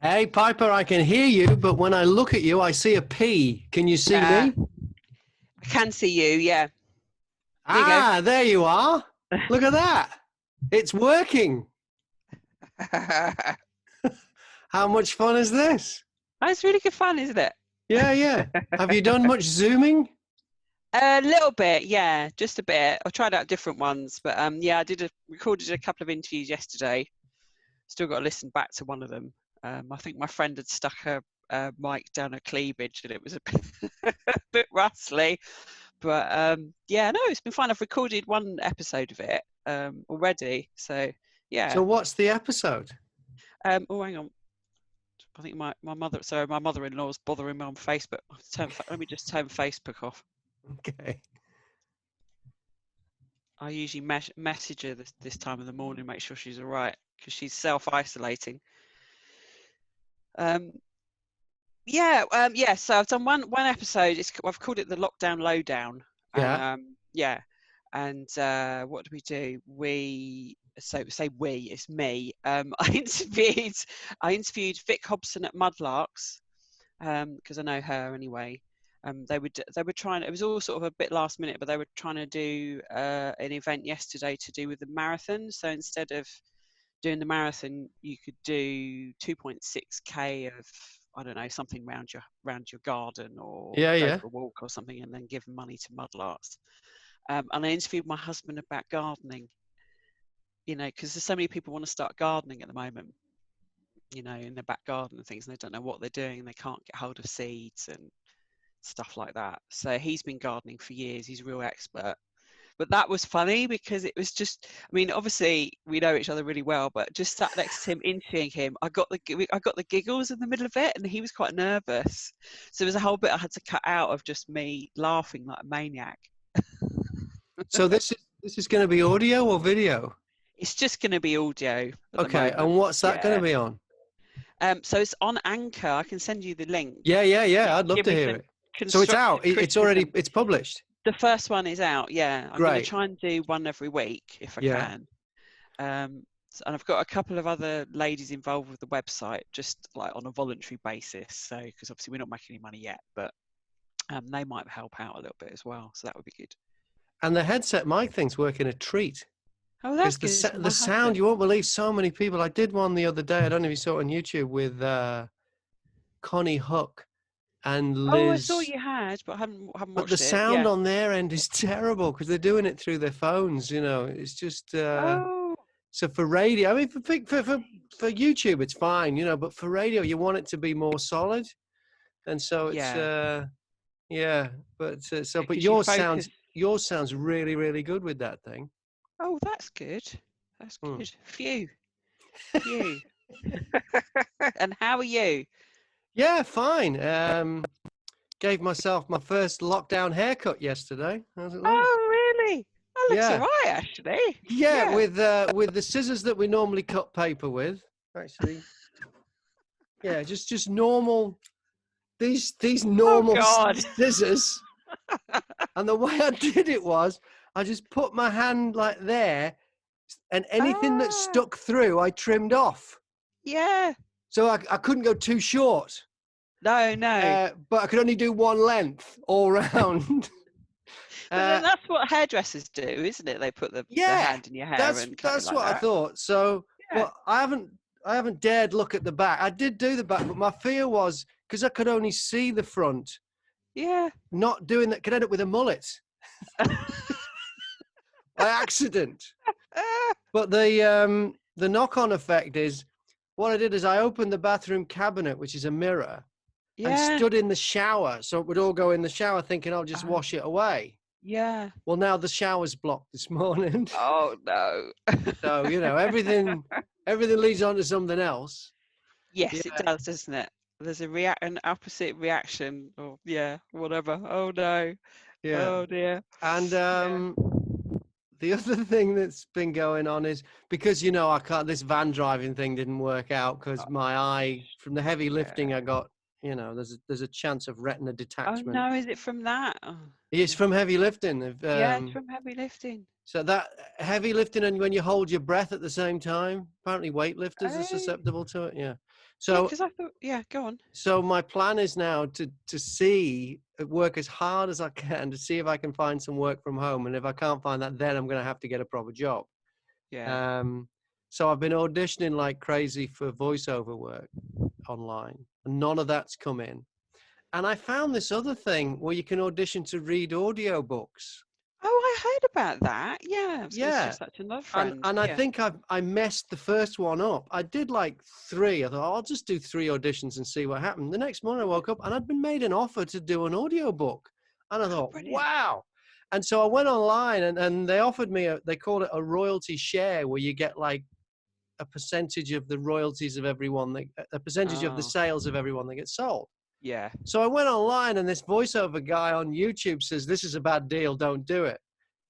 Hey, Piper, I can hear you, but when I look at you, I see a P. Can you see me? I can see you, yeah. There you are. Look at that. It's working. How much fun is this? It's really good fun, isn't it? Yeah. Have you done much Zooming? A little bit, yeah, just a bit. I tried out different ones, but I recorded a couple of interviews yesterday. Still got to listen back to one of them. I think my friend had stuck her mic down her cleavage and it was a bit rustly. But it's been fun. I've recorded one episode of it already. So, yeah. So what's the episode? Hang on. I think my mother-in-law's bothering me on Facebook. Let me just turn Facebook off. Okay. I usually message her this time of the morning, make sure she's all right, because she's self-isolating. So I've done one episode. I've called it the Lockdown Lowdown. Yeah. And what do we do? It's me. I interviewed Vic Hobson at Mudlarks because I know her anyway. They were trying. It was all sort of a bit last minute, but they were trying to do an event yesterday to do with the marathon. So instead of doing the marathon, you could do 2.6k of, I don't know, something around your garden or go for a walk or something, and then give money to Mudlarks. And I interviewed my husband about gardening. You know, because there's so many people want to start gardening at the moment. You know, in their back garden and things, and they don't know what they're doing, and they can't get hold of seeds and stuff like that. So he's been gardening for years. He's a real expert. But that was funny because it was just, I mean, obviously we know each other really well, but just sat next to him, interviewing him, I got the giggles in the middle of it, and he was quite nervous. So there was a whole bit I had to cut out of just me laughing like a maniac. So this is going to be audio or video? It's just going to be audio. Okay, and what's that going to be on? So it's on Anchor. I can send you the link. Yeah. I'd love to hear it. So it's out. It's published. The first one is out. Yeah, I'm going to try and do one every week if I can. And I've got a couple of other ladies involved with the website, just like on a voluntary basis. So because obviously we're not making any money yet, but they might help out a little bit as well. So that would be good. And the headset mic thing's working a treat. Oh, that's good. The sound, you won't believe so many people. I did one the other day. I don't know if you saw it on YouTube with Connie Hook and Liz. Oh, I saw you had, but I haven't watched it. But the sound on their end is terrible because they're doing it through their phones. You know, it's just. So for radio, I mean, for YouTube, it's fine. You know, but for radio, you want it to be more solid, and so it's. But yours sounds really, really good with that thing. Oh, that's good. That's good. Phew. And how are you? Yeah, fine. Gave myself my first lockdown haircut yesterday. How's it look? Oh, really? That looks all right, actually. Yeah, with the scissors that we normally cut paper with, actually. Yeah, just normal. These normal scissors. And the way I did it was, I just put my hand like there, and anything that stuck through, I trimmed off. Yeah. So I couldn't go too short. No. But I could only do one length all round. But then that's what hairdressers do, isn't it? They put the hand in your hair and cut that's it like what that. I thought. So, but I haven't dared look at the back. I did do the back, but my fear was because I could only see the front. Yeah. Not doing that could end up with a mullet. By accident. But the knock-on effect is, what I did is I opened the bathroom cabinet, which is a mirror, and stood in the shower. So it would all go in the shower thinking I'll just wash it away. Yeah. Well, now the shower's blocked this morning. Oh, no. So, you know, everything leads on to something else. Yes, it does, doesn't it? There's an opposite reaction or whatever. Oh, no. Yeah. Oh, dear. And the other thing that's been going on is because, you know, this van driving thing didn't work out because my eye, from the heavy lifting I got, you know, there's a chance of retina detachment. Oh, no, is it from that? Oh. It's from heavy lifting. It's from heavy lifting. So that heavy lifting and when you hold your breath at the same time, apparently weightlifters are susceptible to it, yeah. So because I thought, go on. so my plan is now to work as hard as I can to see if I can find some work from home, and if I can't find that, then I'm going to have to get a proper job. Yeah. So I've been auditioning like crazy for voiceover work online, and none of that's come in. And I found this other thing where you can audition to read audiobooks. Oh, I heard about that. Yeah, I was going to Yeah. suggest that to another And friend. I think I messed the first one up. I did like 3. I thought, I'll just do 3 auditions and see what happened. The next morning I woke up and I'd been made an offer to do an audiobook. And I thought, Brilliant. wow. And so I went online and they offered me, they called it a royalty share, where you get like a percentage of the royalties of everyone, a percentage of the sales of everyone that gets sold. Yeah. So I went online and this voiceover guy on YouTube says, this is a bad deal, don't do it.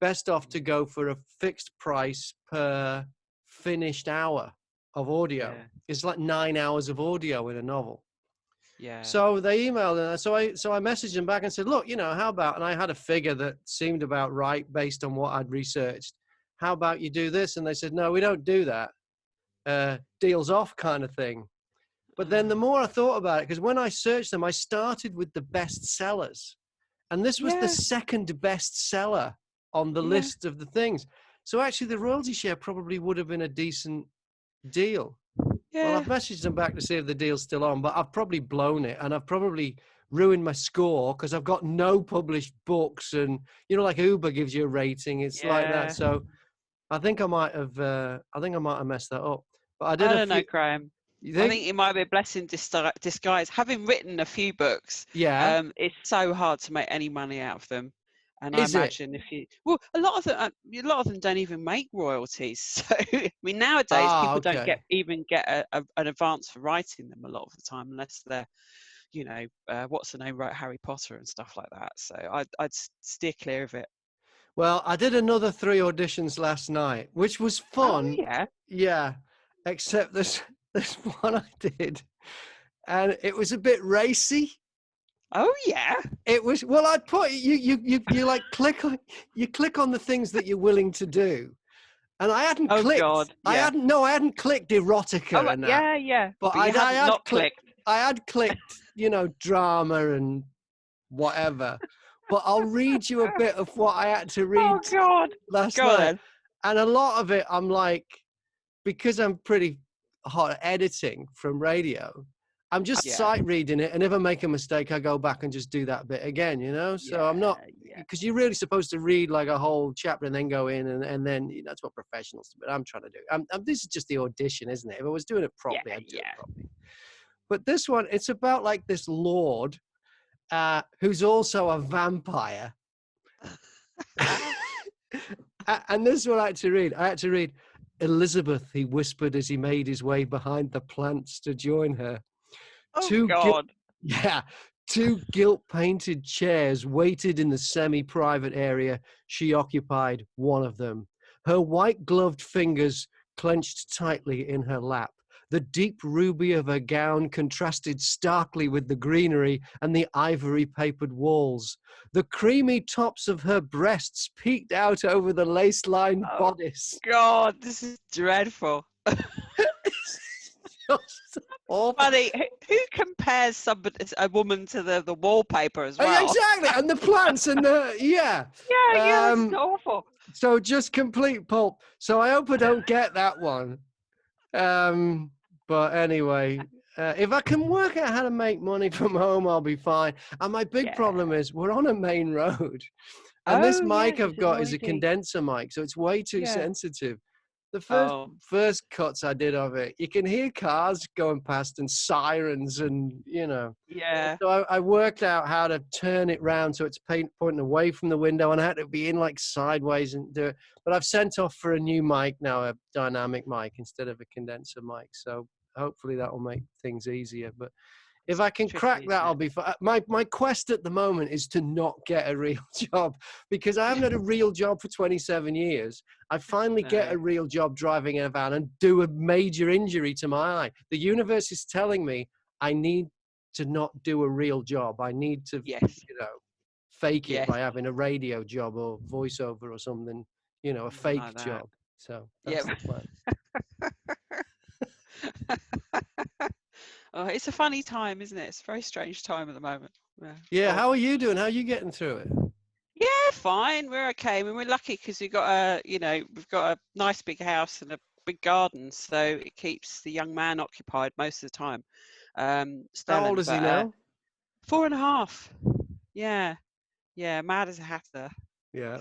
Best off to go for a fixed price per finished hour of audio. Yeah. It's like 9 hours of audio in a novel. Yeah. So they emailed, and so I messaged them back and said, look, how about, and I had a figure that seemed about right based on what I'd researched. How about you do this? And they said, no, we don't do that. Deals off kind of thing. But then the more I thought about it, because when I searched them, I started with the best sellers. And this was the second best seller on the list of the things. So actually the royalty share probably would have been a decent deal. Yeah. Well, I've messaged them back to see if the deal's still on, but I've probably blown it, and I've probably ruined my score because I've got no published books, and like Uber gives you a rating. It's like that. So I think I might have messed that up. But I don't know, Graham. I think it might be a blessing disguise. Having written a few books, it's so hard to make any money out of them. And I imagine a lot of them don't even make royalties. So I mean, nowadays people don't get an advance for writing them a lot of the time, unless they're, what's the name, wrote Harry Potter and stuff like that. So I'd steer clear of it. Well, I did another 3 auditions last night, which was fun. Oh, yeah. Except this one I did, and it was a bit racy. Oh yeah. It was. Well, I'd put you like click on the things that you're willing to do, and I hadn't clicked. God, yeah. I hadn't clicked erotica and that. Yeah. But I had not clicked. I had clicked, drama and whatever. But I'll read you a bit of what I had to read last night. And a lot of it, I'm like, because I'm pretty hot at editing from radio, I'm just sight reading it, and if I make a mistake, I go back and just do that bit again, So I'm not, because you're really supposed to read like a whole chapter and then go in, and then that's what professionals do. But I'm trying to do. This is just the audition, isn't it? If I was doing it properly, I'd do it properly. But this one, it's about like this lord who's also a vampire. And this one I had to read. Elizabeth, he whispered as he made his way behind the plants to join her. Oh, God. Two gilt-painted chairs waited in the semi-private area. She occupied one of them. Her white-gloved fingers clenched tightly in her lap. The deep ruby of her gown contrasted starkly with the greenery and the ivory-papered walls. The creamy tops of her breasts peeked out over the lace-lined bodice. God, this is dreadful. Funny. Who compares a woman to the wallpaper as well? Exactly, and the plants and the it's awful. So just complete pulp. So I hope I don't get that one. But anyway, if I can work out how to make money from home, I'll be fine. And my big problem is we're on a main road, and this mic I've got is a condenser mic, so it's way too sensitive. The first cuts I did of it, you can hear cars going past and sirens and, Yeah. So I worked out how to turn it round so it's pointing away from the window, and I had to be in like sideways and do it. But I've sent off for a new mic now, a dynamic mic instead of a condenser mic. So hopefully that will make things easier. But if I can crack that, I'll be fine. My quest at the moment is to not get a real job, because I haven't had a real job for 27 years. I finally get a real job driving in a van and do a major injury to my eye. The universe is telling me I need to not do a real job. I need to, fake it by having a radio job or voiceover or something, a fake job. So that's the plan. Oh, it's a funny time, isn't it? It's a very strange time at the moment. Yeah. Yeah, Odd. how are you doing? How are you getting through it? Yeah, fine. We're okay. I mean, we're lucky because we've got we've got a nice big house and a big garden, so it keeps the young man occupied most of the time. How old Stellan, is he but now? 4.5. Yeah, yeah, mad as a hatter. Yeah.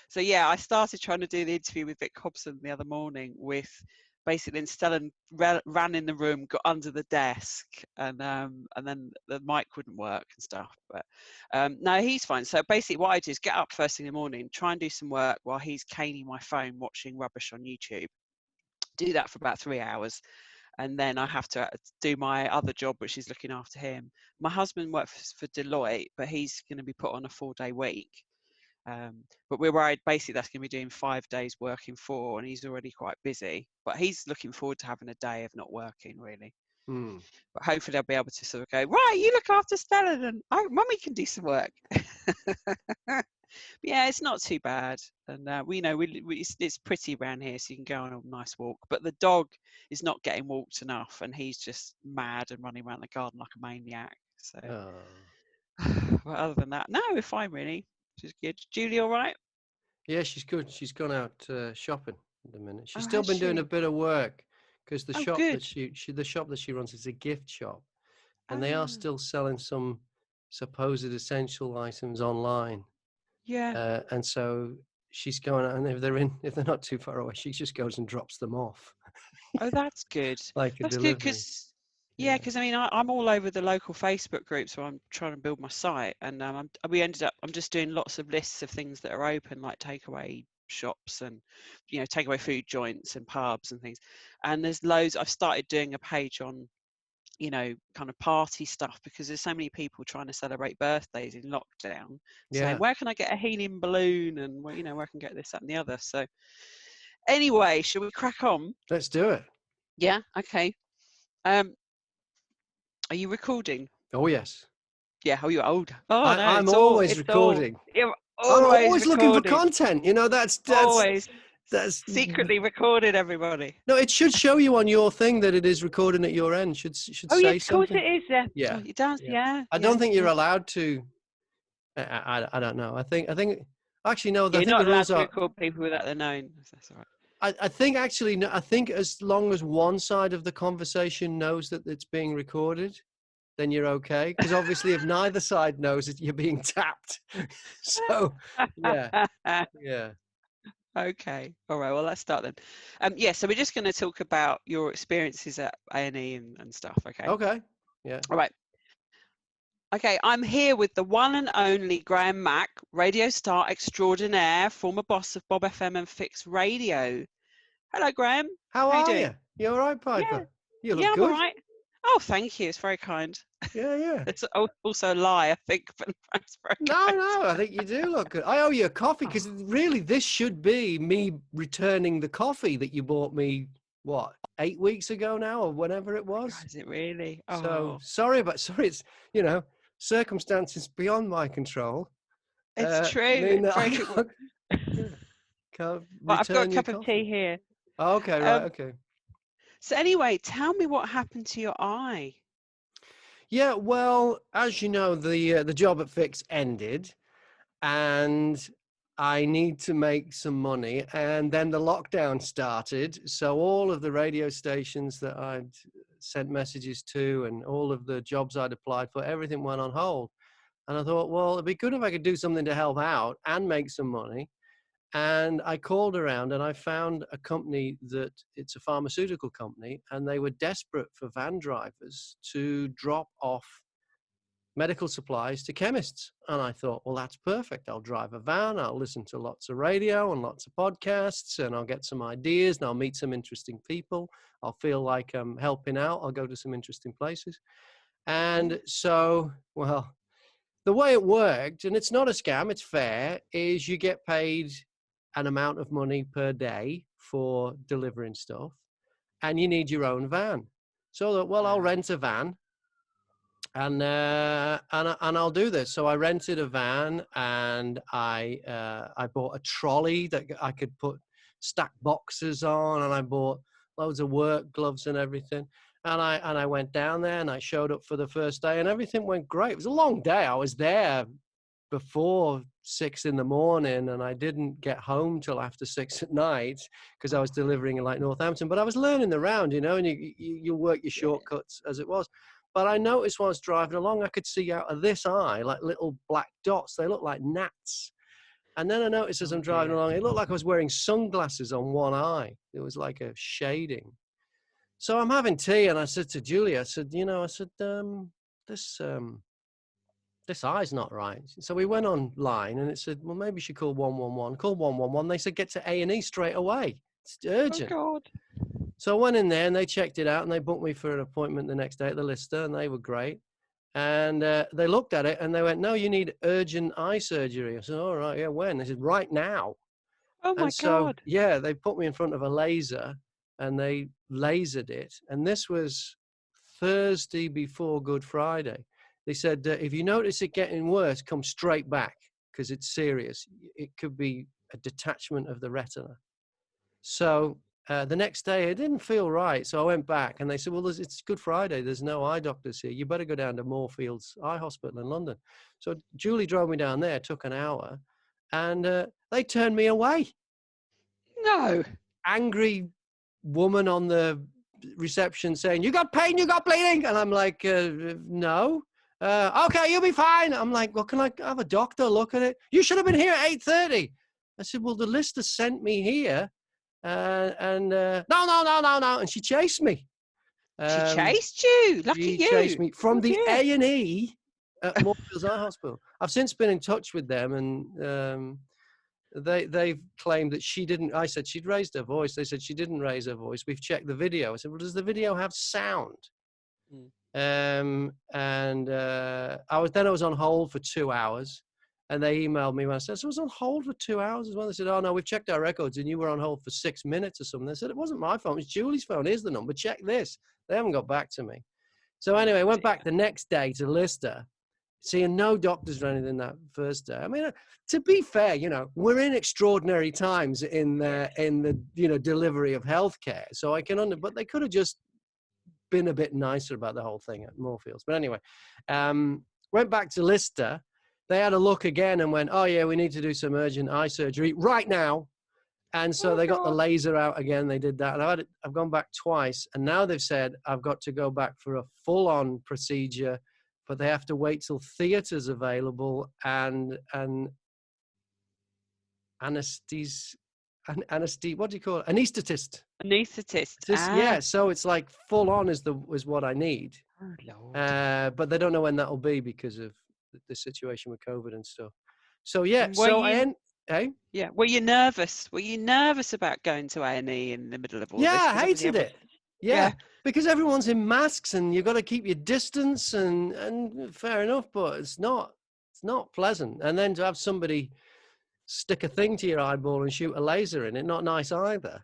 So yeah, I started trying to do the interview with Vic Hobson the other morning with basically, and Stellan ran in the room, got under the desk, and then the mic wouldn't work and stuff. But no, he's fine. So basically, what I do is get up first thing in the morning, try and do some work while he's caning my phone, watching rubbish on YouTube. Do that for about 3 hours, and then I have to do my other job, which is looking after him. My husband works for Deloitte, but he's going to be put on a 4-day week. But we're worried basically that's going to be doing 5 days working 4, and he's already quite busy. But he's looking forward to having a day of not working, really. But hopefully I'll be able to sort of go, right, you look after Stella, and mummy can do some work. Yeah, it's not too bad, and it's pretty around here, so you can go on a nice walk. But the dog is not getting walked enough, and he's just mad and running around the garden like a maniac. So, but other than that, no, we're fine really. She's good. Julie, all right? Yeah, she's good. She's gone out shopping at the minute. She's Oh, still has been doing a she? bit of work because the Oh, shop that good. the shop that she runs is a gift shop, and they are Ah, still selling some supposed essential items online. yeah. And so she's going out, and if they're not too far away, she just goes and drops them off Oh, that's good. like a That's good delivery. because, yeah, Yeah. because I mean, I'm all over the local Facebook group, so I'm trying to build my site, and I'm just doing lots of lists of things that are open, like takeaway shops and takeaway food joints and pubs and things. And there's loads. I've started doing a page on kind of party stuff because there's so many people trying to celebrate birthdays in lockdown, saying, Yeah. where can I get a helium balloon, and where I can get this, that, and the other. So anyway, shall we crack on? Let's do it. Yeah. Okay. Are you recording? Oh yes. Yeah. Oh, you're old. Oh no, I'm always recording. you're I'm always always looking for recording. content. Always that's secretly recorded, everybody. no. It should show you on your thing that it is recording at your end. Should Oh yes, say of course it something. is. Yeah. Yeah. Oh, it does. Yeah. Yeah. I don't think you're allowed to. I don't know. I think actually no. I You're think the not allowed rules to are. record people without their knowing. That's all right. I think actually, no, I think as long as one side of the conversation knows that it's being recorded, then you're okay. Because obviously, if neither side knows it, you're being tapped. So, yeah. Okay. All right. Well, let's start then. Yeah. So we're just going to talk about your experiences at A&E and stuff. Okay. Okay. Yeah. All right. Okay, I'm here with the one and only Graham Mack, radio star extraordinaire, former boss of Bob FM and Fix Radio. Hello, Graham. How you are doing? you? You all right, Piper? You look I'm good. all right. Oh, thank you. It's very kind. Yeah. It's also a lie, I think, but it's very kind. No, I think you do look good. I owe you a coffee because really this should be me returning the coffee that you bought me, 8 weeks ago now or whenever it was? God, is it really? Oh. So sorry, it's, circumstances beyond my control. It's true. Mean that It's I can't well, I've got a return your cup of coffee. tea here. Oh, okay, right, okay. So anyway, tell me what happened to your eye. Yeah, well, as you know, the job at Fix ended, and I need to make some money. And then the lockdown started, so all of the radio stations that I'd sent messages to, and all of the jobs I'd applied for, everything went on hold. And I thought, well, it'd be good if I could do something to help out and make some money. And I called around and I found a company it's a pharmaceutical company, and they were desperate for van drivers to drop off medical supplies to chemists. And I thought, well, that's perfect. I'll drive a van, I'll listen to lots of radio and lots of podcasts, and I'll get some ideas, and I'll meet some interesting people. I'll feel like I'm helping out. I'll go to some interesting places. And so, well, the way it worked, and it's not a scam, it's fair, is you get paid an amount of money per day for delivering stuff, and you need your own van. So, well, I'll rent a van, and I'll do this. So I rented a van, and I bought a trolley that I could put stack boxes on, and I bought loads of work gloves and everything. And I went down there and I showed up for the first day and everything went great. It was a long day. I was there before 6 a.m, and I didn't get home till after 6 p.m. because I was delivering in like Northampton. But I was learning the round, and you work your shortcuts as it was. But I noticed while I was driving along, I could see out of this eye like little black dots. They look like gnats. And then I noticed as I'm driving along, it looked like I was wearing sunglasses on one eye. It was like a shading. So I'm having tea, and I said to Julia, I said, this eye's not right. So we went online, and it said, well, maybe you should call 111. Call 111. They said, get to A&E straight away. It's urgent. Oh, God. So I went in there, and they checked it out, and they booked me for an appointment the next day at the Lister, and they were great. And they looked at it, and they went, no, you need urgent eye surgery. I said, all right, yeah, when? They said, right now. Oh, my God. Yeah, they put me in front of a laser, and they lasered it. And this was Thursday before Good Friday. They said, if you notice it getting worse, come straight back because it's serious. It could be a detachment of the retina. So the next day, it didn't feel right. So I went back and they said, well, it's Good Friday. There's no eye doctors here. You better go down to Moorfields Eye Hospital in London. So Julie drove me down there, took an hour, and they turned me away. No. Angry woman on the reception saying, you got pain, you got bleeding. And I'm like, no. Okay, you'll be fine. I'm like, well, can I have a doctor look at it? You should have been here at 8:30. I said, well, the Lister sent me here. No. And she chased me. She chased you. Lucky you. She chased me from the dear. A&E at Moorfields Eye Hospital. I've since been in touch with them, and they've claimed that she didn't. I said she'd raised her voice. They said she didn't raise her voice. We've checked the video. I said, well, does the video have sound? I was on hold for 2 hours, and they emailed me when I said, so I was on hold for 2 hours as well. They said, oh no, we've checked our records and you were on hold for 6 minutes or something. I said, it wasn't my phone, it's Julie's phone. Here's the number, check this. They haven't got back to me. So anyway, I went back the next day to Lister, seeing no doctors or anything that first day. I mean, to be fair, we're in extraordinary times in the delivery of healthcare. So I can but they could have just been a bit nicer about the whole thing at Moorfields. But anyway, went back to Lister. They had a look again and went, oh yeah, we need to do some urgent eye surgery right now. And so they got the laser out again. They did that. And I've gone back twice. And now they've said I've got to go back for a full-on procedure, but they have to wait till theatre's available and what do you call it? Anesthetist. Yeah, so it's like full on is what I need. Oh, Lord. But they don't know when that'll be because of the situation with COVID and stuff. So yeah, Yeah. Were you nervous? Were you nervous about going to A&E in the middle of all this? Yeah, I hated it. Yeah, because everyone's in masks and you've got to keep your distance and fair enough, but it's not pleasant. And then to have somebody stick a thing to your eyeball and shoot a laser in it, not nice either.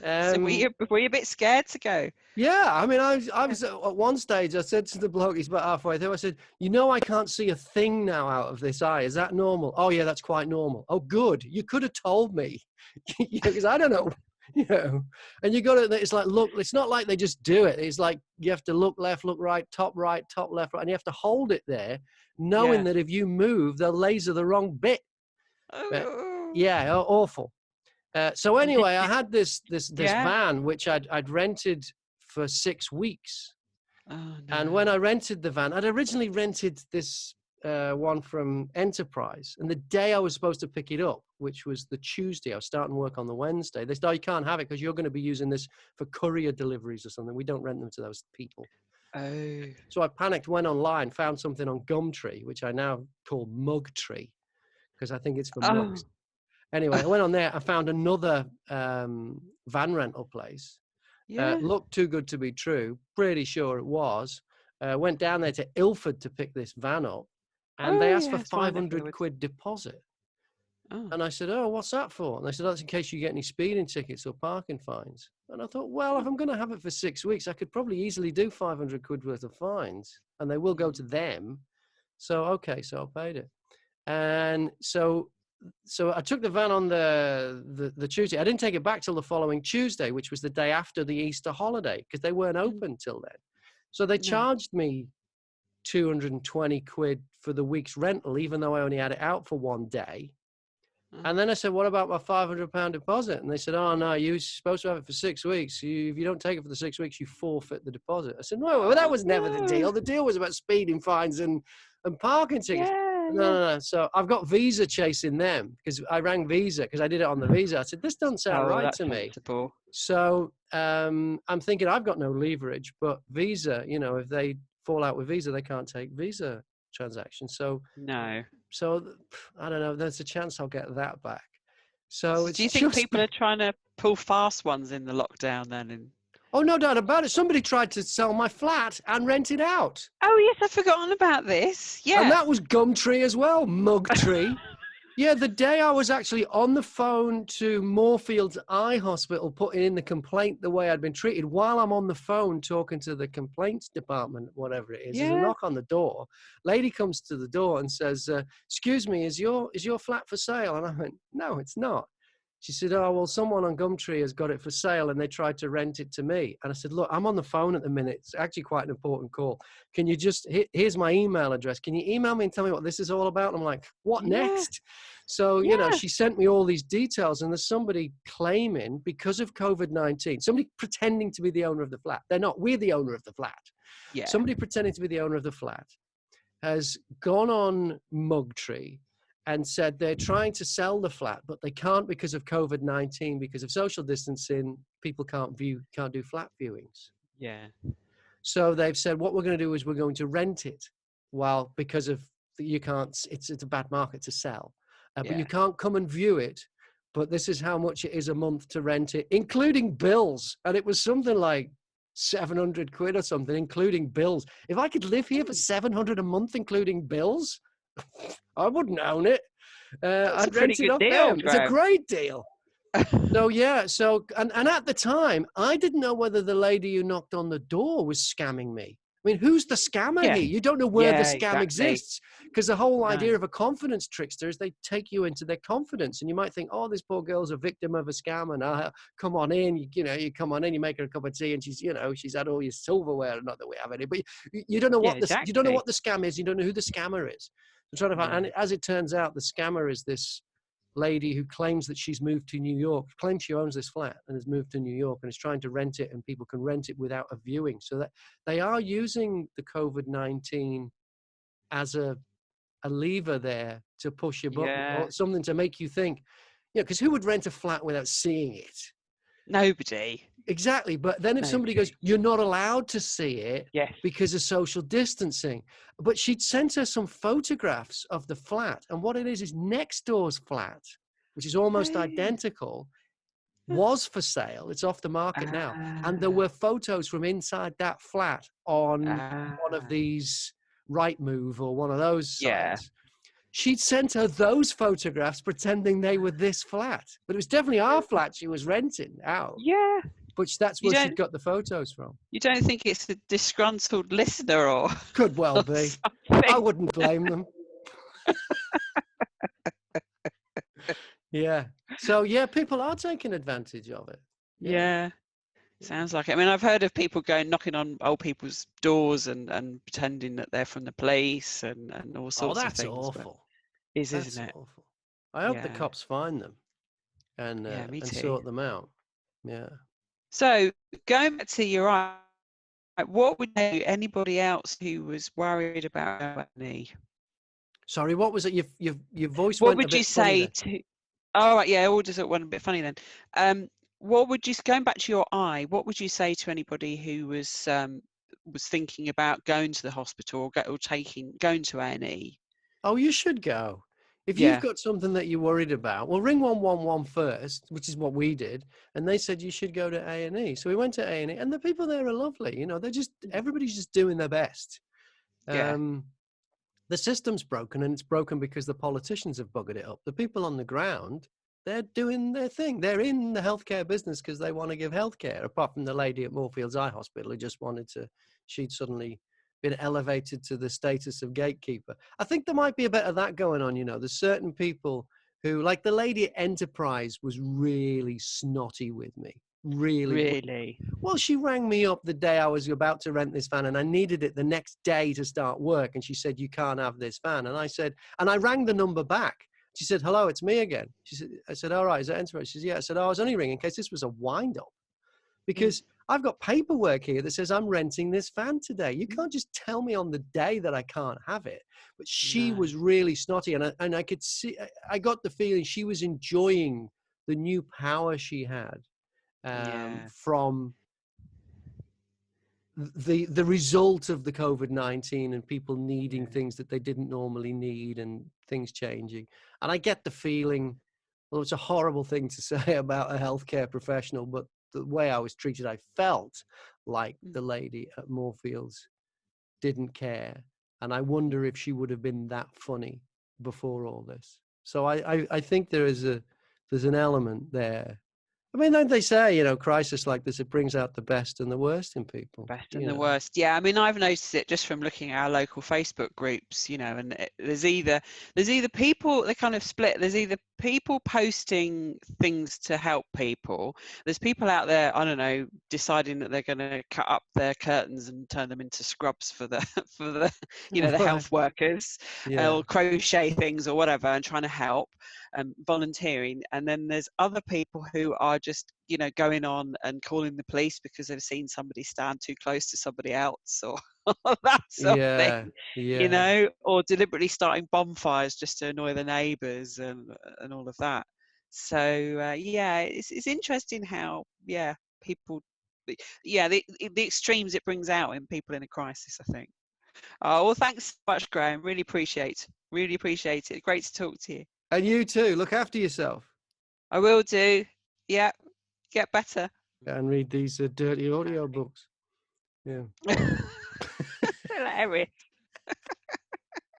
So were you a bit scared to go? Yeah, I mean, I was at one stage, I said to the bloke, he's about halfway through, I said, I can't see a thing now out of this eye. Is that normal? Oh yeah, that's quite normal. Oh, good. You could have told me, because I don't know, and you got to, it's like, look, it's not like they just do it. It's like, you have to look left, look right, top left, right, and you have to hold it there, knowing that if you move, they'll laser the wrong bit. Yeah, awful. So anyway, I had this van which I'd rented for 6 weeks. Oh, no. And when I rented the van, I'd originally rented this one from Enterprise, and the day I was supposed to pick it up, which was the Tuesday, I was starting work on the Wednesday. They said, oh, you can't have it because you're going to be using this for courier deliveries or something. We don't rent them to those people. Oh. So I panicked, went online, found something on Gumtree, which I now call Mugtree because I think it's for mugs. Anyway, I went on there. I found another van rental place. Looked too good to be true. Pretty sure it was. Went down there to Ilford to pick this van up, and they asked for 500 quid deposit. Oh. And I said, oh, what's that for? And they said, that's in case you get any speeding tickets or parking fines. And I thought, well, if I'm going to have it for 6 weeks, I could probably easily do 500 quid worth of fines, and they will go to them. So, okay, so I paid it. And so so I took the van on the Tuesday. I didn't take it back till the following Tuesday, which was the day after the Easter holiday, because they weren't open till then. So they charged me 220 quid for the week's rental, even though I only had it out for one day. And then I said, what about my £500 deposit? And they said, oh, no, you're supposed to have it for 6 weeks. If you don't take it for the 6 weeks, you forfeit the deposit. I said, no, well, that was never the deal. The deal was about speeding fines and parking tickets. No. So I've got Visa chasing them, because I rang Visa because I did it on the Visa. I said, this doesn't sound right to me. Sensible. So I'm thinking I've got no leverage, but Visa, if they fall out with Visa, they can't take Visa transactions. So I don't know. There's a chance I'll get that back. So do you think people are trying to pull fast ones in the lockdown then? Oh, no doubt about it. Somebody tried to sell my flat and rent it out. Oh, yes, I've forgotten about this. Yeah. And that was Gumtree as well, Mugtree. Yeah, the day I was actually on the phone to Moorfields Eye Hospital putting in the complaint the way I'd been treated, while I'm on the phone talking to the complaints department, whatever it is, there's a knock on the door. Lady comes to the door and says, excuse me, is your flat for sale? And I went, no, it's not. She said, oh, well, someone on Gumtree has got it for sale and they tried to rent it to me. And I said, look, I'm on the phone at the minute. It's actually quite an important call. Can you here's my email address. Can you email me and tell me what this is all about? And I'm like, what next? So, she sent me all these details, and there's somebody claiming because of COVID-19, somebody pretending to be the owner of the flat. They're not. We're the owner of the flat. Yeah. Somebody pretending to be the owner of the flat has gone on Mugtree and said they're trying to sell the flat, but they can't because of COVID-19, because of social distancing. People can't do flat viewings. Yeah. So they've said, what we're going to do is we're going to rent it. Well, because of you can't, it's a bad market to sell, but you can't come and view it. But this is how much it is a month to rent it, including bills. And it was something like 700 quid or something, including bills. If I could live here for 700 a month, including bills, I wouldn't own it. I'd rent it off them. It's a great deal. So and at the time, I didn't know whether the lady who knocked on the door was scamming me. I mean, who's the scammer here? You don't know where the scam exists, because the whole idea of a confidence trickster is they take you into their confidence, and you might think, oh, this poor girl's a victim of a scam, and come on in, you come on in, you make her a cup of tea, and she's had all your silverware. Not that we have any, but you don't know what you don't know what the scam is. You don't know who the scammer is. I'm trying to find, and as it turns out, the scammer is this lady who claims that she's moved to New York, claims she owns this flat and has moved to New York and is trying to rent it, and people can rent it without a viewing. So that they are using the COVID-19 as a lever there to push your button, or something to make you think, because who would rent a flat without seeing it? Nobody. Exactly. But then if somebody goes, you're not allowed to see it because of social distancing. But she'd sent her some photographs of the flat. And what it is next door's flat, which is almost identical, was for sale. It's off the market now. And there were photos from inside that flat on one of these Rightmove or one of those sites. She'd sent her those photographs pretending they were this flat. But it was definitely our flat she was renting out. Yeah. Which that's where she'd got the photos from. You don't think it's a disgruntled listener or... Could well be. I wouldn't blame them. So, people are taking advantage of it. Yeah. Sounds like it. I mean, I've heard of people knocking on old people's doors and pretending that they're from the police and all sorts of things. Oh, that's awful. Isn't it? Awful. I hope the cops find them and sort them out. Yeah. So going back to your eye, what would anybody else who was worried about A&E? Sorry, what was it? Your voice. What would you say to? Oh, right, yeah, all just went a bit funny then. What would you, going back to your eye, what would you say to anybody who was thinking about going to the hospital or going to A&E? Oh, you should go. If you've got something that you're worried about, well, ring 111 first, which is what we did, and they said you should go to A&E. So we went to A&E, and the people there are lovely. Everybody's just doing their best. The system's broken, and it's broken because the politicians have buggered it up. The people on the ground, they're doing their thing. They're in the healthcare business because they want to give healthcare, apart from the lady at Moorfields Eye Hospital who just she'd suddenly been elevated to the status of gatekeeper. I think there might be a bit of that going on. There's certain people who, like the lady at Enterprise, was really snotty with me. Really? Well, she rang me up the day I was about to rent this van and I needed it the next day to start work. And she said, you can't have this van. And I said, and I rang the number back. She said, hello, it's me again. I said, all right, is that Enterprise? She said, yeah. I said, oh, I was only ringing in case this was a wind up because I've got paperwork here that says I'm renting this van today. You can't just tell me on the day that I can't have it. But she was really snotty. And I could see, I got the feeling she was enjoying the new power she had. From the result of the COVID-19 and people needing things that they didn't normally need and things changing. And I get the feeling, well, it's a horrible thing to say about a healthcare professional, but the way I was treated, I felt like the lady at Moorfields didn't care. And I wonder if she would have been that funny before all this. So I think there's an element there. I mean, don't they say, crisis like this, it brings out the best and the worst in people. Best and the worst. Yeah, I mean, I've noticed it just from looking at our local Facebook groups, and there's either people, they kind of split. There's either people posting things to help people. There's people out there, I don't know, deciding that they're going to cut up their curtains and turn them into scrubs for the the health workers, or crochet things or whatever, and trying to help. Volunteering. And then there's other people who are just going on and calling the police because they've seen somebody stand too close to somebody else or that sort of thing, or deliberately starting bonfires just to annoy the neighbors and all of that. So it's interesting how people the extremes it brings out in people in a crisis, I think. Well, thanks so much, Graham. Really appreciate it. Great to talk to you. And you too. Look after yourself. I will do. Yeah. Get better. And read these dirty audio books. Yeah. Hilarious.